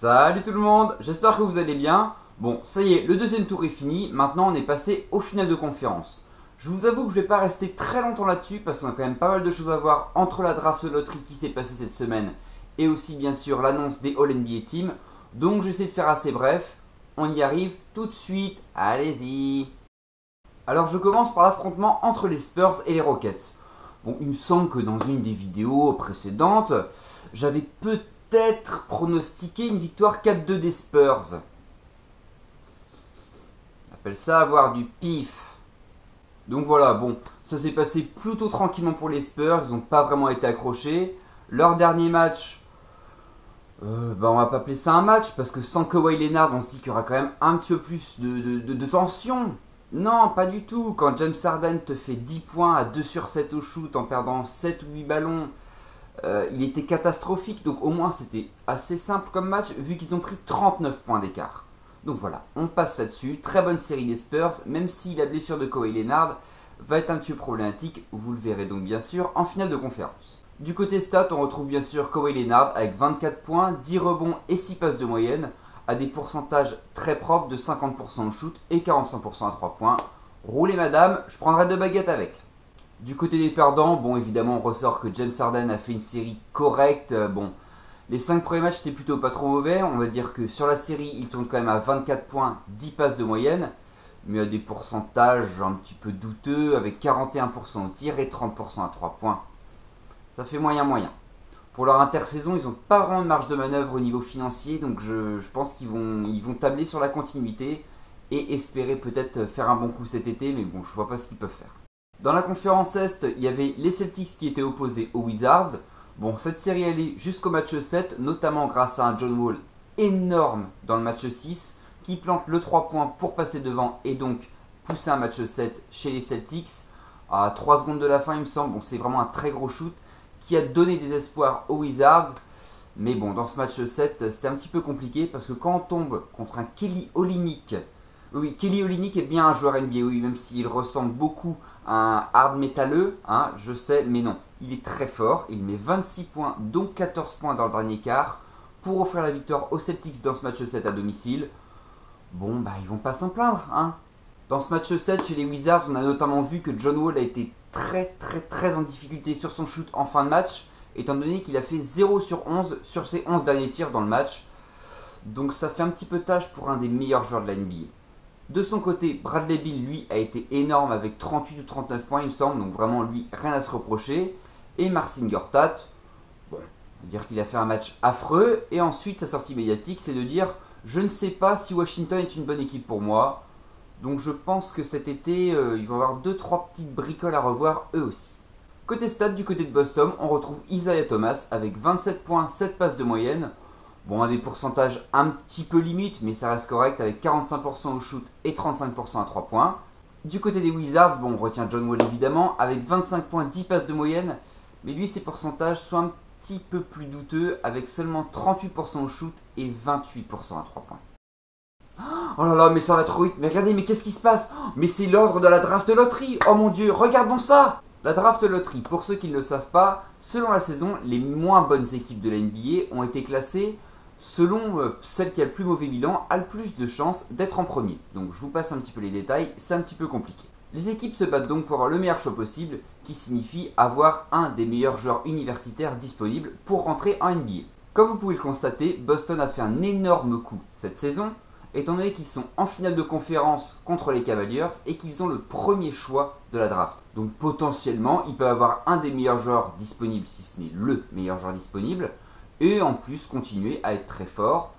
Salut tout le monde, j'espère que vous allez bien. Bon, ça y est, le deuxième tour est fini, maintenant on est passé au final de conférence. Je vous avoue que je vais pas rester très longtemps là-dessus parce qu'on a quand même pas mal de choses à voir entre la draft loterie qui s'est passée cette semaine et aussi bien sûr l'annonce des All-NBA Teams. Donc j'essaie de faire assez bref, on y arrive tout de suite, allez-y. Alors je commence par l'affrontement entre les Spurs et les Rockets. Bon, il me semble que dans une des vidéos précédentes, j'avais peut-être pronostiqué une victoire 4-2 des Spurs. On appelle ça avoir du pif. Donc voilà, bon, ça s'est passé plutôt tranquillement pour les Spurs, ils n'ont pas vraiment été accrochés. Leur dernier match, on va pas appeler ça un match, parce que sans Kawhi Leonard, on se dit qu'il y aura quand même un petit peu plus de tension. Non, pas du tout. Quand James Harden te fait 10 points à 2 sur 7 au shoot en perdant 7 ou 8 ballons, il était catastrophique. Donc au moins c'était assez simple comme match vu qu'ils ont pris 39 points d'écart. Donc voilà, on passe là-dessus. Très bonne série des Spurs, même si la blessure de Kawhi Leonard va être un petit peu problématique. Vous le verrez donc bien sûr en finale de conférence. Du côté stats, on retrouve bien sûr Kawhi Leonard avec 24 points, 10 rebonds et 6 passes de moyenne, à des pourcentages très propres de 50% au shoot et 45% à 3 points. Roulez madame, je prendrai 2 baguettes avec. Du côté des perdants, bon évidemment on ressort que James Harden a fait une série correcte. Bon, les 5 premiers matchs étaient plutôt pas trop mauvais. On va dire que sur la série il tourne quand même à 24 points, 10 passes de moyenne. Mais à des pourcentages un petit peu douteux avec 41% au tir et 30% à 3 points. Ça fait moyen. Pour leur intersaison, ils n'ont pas vraiment de marge de manœuvre au niveau financier, donc je pense qu'ils vont tabler sur la continuité et espérer peut-être faire un bon coup cet été, mais bon, je vois pas ce qu'ils peuvent faire. Dans la conférence Est, il y avait les Celtics qui étaient opposés aux Wizards. Bon, cette série allait jusqu'au match 7, notamment grâce à un John Wall énorme dans le match 6, qui plante le 3 points pour passer devant et donc pousser un match 7 chez les Celtics. À 3 secondes de la fin, il me semble, bon, c'est vraiment un très gros shoot qui a donné des espoirs aux Wizards. Mais bon, dans ce match 7, c'était un petit peu compliqué parce que quand on tombe contre un Kelly Olynyk, oui, Kelly Olynyk est bien un joueur NBA, oui, même s'il ressemble beaucoup à un hard métalleux, hein, je sais, mais non, il est très fort. Il met 26 points, dont 14 points dans le dernier quart, pour offrir la victoire aux Celtics dans ce match 7 à domicile. Bon, bah, ils vont pas s'en plaindre, hein. Dans ce match 7 chez les Wizards, on a notamment vu que John Wall a été très en difficulté sur son shoot en fin de match, étant donné qu'il a fait 0 sur 11 sur ses 11 derniers tirs dans le match. Donc ça fait un petit peu tâche pour un des meilleurs joueurs de la NBA. De son côté, Bradley Beal, lui, a été énorme avec 38 ou 39 points, il me semble, donc vraiment, lui, rien à se reprocher. Et Marcin Gortat, bon, on va dire qu'il a fait un match affreux. Et ensuite, sa sortie médiatique, c'est de dire « Je ne sais pas si Washington est une bonne équipe pour moi ». Donc je pense que cet été, il va y avoir 2-3 petites bricoles à revoir eux aussi. Côté stats, du côté de Boston, on retrouve Isaiah Thomas avec 27 points, 7 passes de moyenne. Bon, à des pourcentages un petit peu limite, mais ça reste correct avec 45% au shoot et 35% à 3 points. Du côté des Wizards, bon, on retient John Wall évidemment, avec 25 points, 10 passes de moyenne. Mais lui, ses pourcentages sont un petit peu plus douteux, avec seulement 38% au shoot et 28% à 3 points. Oh là là, mais ça va trop vite. Mais regardez, mais qu'est-ce qui se passe? Mais c'est l'ordre de la draft loterie. Oh mon dieu, regardons ça. La draft loterie, pour ceux qui ne le savent pas, selon la saison, les moins bonnes équipes de la NBA ont été classées selon celle qui a le plus mauvais bilan, a le plus de chances d'être en premier. Donc je vous passe un petit peu les détails, c'est un petit peu compliqué. Les équipes se battent donc pour avoir le meilleur choix possible, qui signifie avoir un des meilleurs joueurs universitaires disponibles pour rentrer en NBA. Comme vous pouvez le constater, Boston a fait un énorme coup cette saison, étant donné qu'ils sont en finale de conférence contre les Cavaliers et qu'ils ont le premier choix de la draft. Donc potentiellement, ils peuvent avoir un des meilleurs joueurs disponibles, si ce n'est le meilleur joueur disponible, et en plus continuer à être très fort.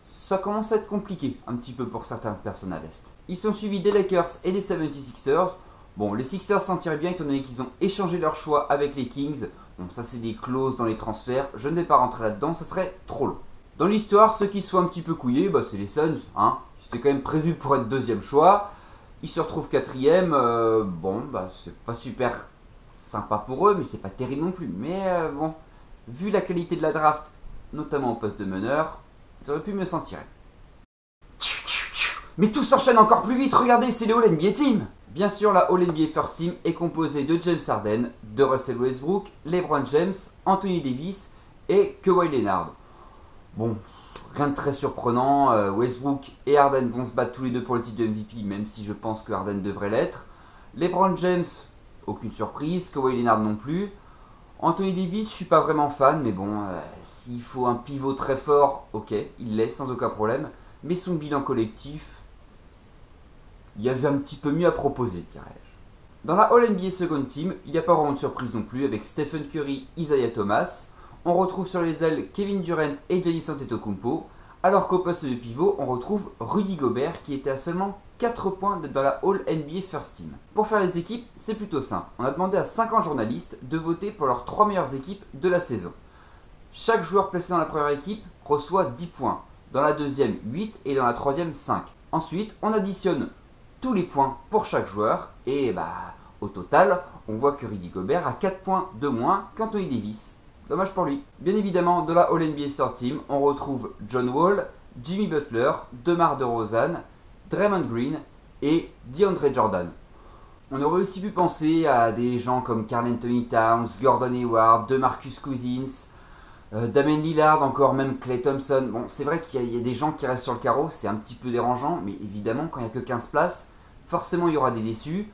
Ça commence à être compliqué un petit peu pour certaines personnes à l'Est. Ils sont suivis des Lakers et des 76ers. Bon, les Sixers s'en tirent bien étant donné qu'ils ont échangé leur choix avec les Kings. Bon, ça c'est des clauses dans les transferts, je ne vais pas rentrer là-dedans, ça serait trop long. Dans l'histoire, ceux qui se sont un petit peu couillés, bah, c'est les Suns. Hein. C'était quand même prévu pour être deuxième choix. Ils se retrouvent quatrième. Bon, bah, c'est pas super sympa pour eux, mais c'est pas terrible non plus. Mais bon, vu la qualité de la draft, notamment au poste de meneur, ils auraient pu mieux s'en tirer. Mais tout s'enchaîne encore plus vite. Regardez, c'est les All-NBA Team. Bien sûr, la All-NBA First Team est composée de James Harden, de Russell Westbrook, LeBron James, Anthony Davis et Kawhi Leonard. Bon, Rien de très surprenant. Westbrook et Harden vont se battre tous les deux pour le titre de MVP, même si je pense que Harden devrait l'être. LeBron James, aucune surprise. Kawhi Leonard non plus. Anthony Davis, je suis pas vraiment fan, mais bon, s'il faut un pivot très fort, ok, il l'est sans aucun problème. Mais son bilan collectif, il y avait un petit peu mieux à proposer, dirais-je. Dans la All-NBA Second Team, il n'y a pas vraiment de surprise non plus avec Stephen Curry, Isaiah Thomas. On retrouve sur les ailes Kevin Durant et Giannis Antetokounmpo, alors qu'au poste de pivot, on retrouve Rudy Gobert qui était à seulement 4 points dans la All-NBA First Team. Pour faire les équipes, c'est plutôt simple. On a demandé à 50 journalistes de voter pour leurs 3 meilleures équipes de la saison. Chaque joueur placé dans la première équipe reçoit 10 points, dans la deuxième 8 et dans la troisième 5. Ensuite, on additionne tous les points pour chaque joueur et au total, on voit que Rudy Gobert a 4 points de moins qu'Anthony Davis. Dommage pour lui. Bien évidemment, de la All-NBA Third Team, on retrouve John Wall, Jimmy Butler, DeMar DeRozan, Draymond Green et DeAndre Jordan. On aurait aussi pu penser à des gens comme Karl Anthony Towns, Gordon Hayward, DeMarcus Cousins, Damian Lillard, encore même Klay Thompson. Bon, c'est vrai qu'il y a des gens qui restent sur le carreau, c'est un petit peu dérangeant, mais évidemment, quand il n'y a que 15 places, forcément il y aura des déçus.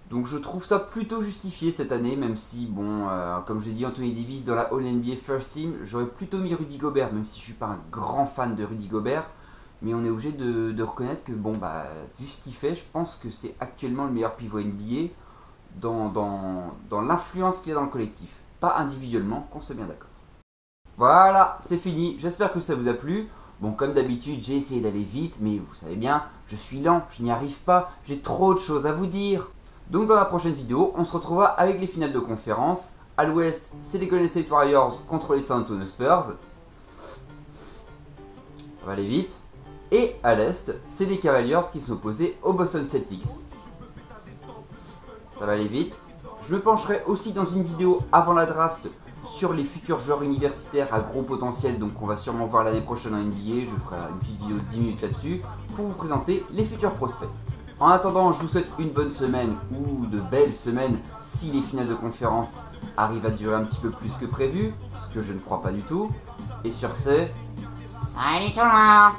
Donc je trouve ça plutôt justifié cette année, même si, comme j'ai dit, Anthony Davis dans la All-NBA First Team, j'aurais plutôt mis Rudy Gobert, même si je ne suis pas un grand fan de Rudy Gobert. Mais on est obligé de reconnaître que, vu ce qu'il fait, je pense que c'est actuellement le meilleur pivot NBA dans l'influence qu'il a dans le collectif. Pas individuellement, qu'on soit bien d'accord. Voilà, c'est fini, j'espère que ça vous a plu. Bon, comme d'habitude, j'ai essayé d'aller vite, mais vous savez bien, je suis lent, je n'y arrive pas, j'ai trop de choses à vous dire. Donc dans la prochaine vidéo, on se retrouvera avec les finales de conférence. À l'ouest, c'est les Golden State Warriors contre les San Antonio Spurs. Ça va aller vite. Et à l'est, c'est les Cavaliers qui sont opposés aux Boston Celtics. Ça va aller vite. Je me pencherai aussi dans une vidéo avant la draft sur les futurs joueurs universitaires à gros potentiel, donc on va sûrement voir l'année prochaine en NBA. Je ferai une petite vidéo de 10 minutes là-dessus pour vous présenter les futurs prospects. En attendant, je vous souhaite une bonne semaine ou de belles semaines si les finales de conférence arrivent à durer un petit peu plus que prévu, ce que je ne crois pas du tout. Et sur ce, salut tout le monde!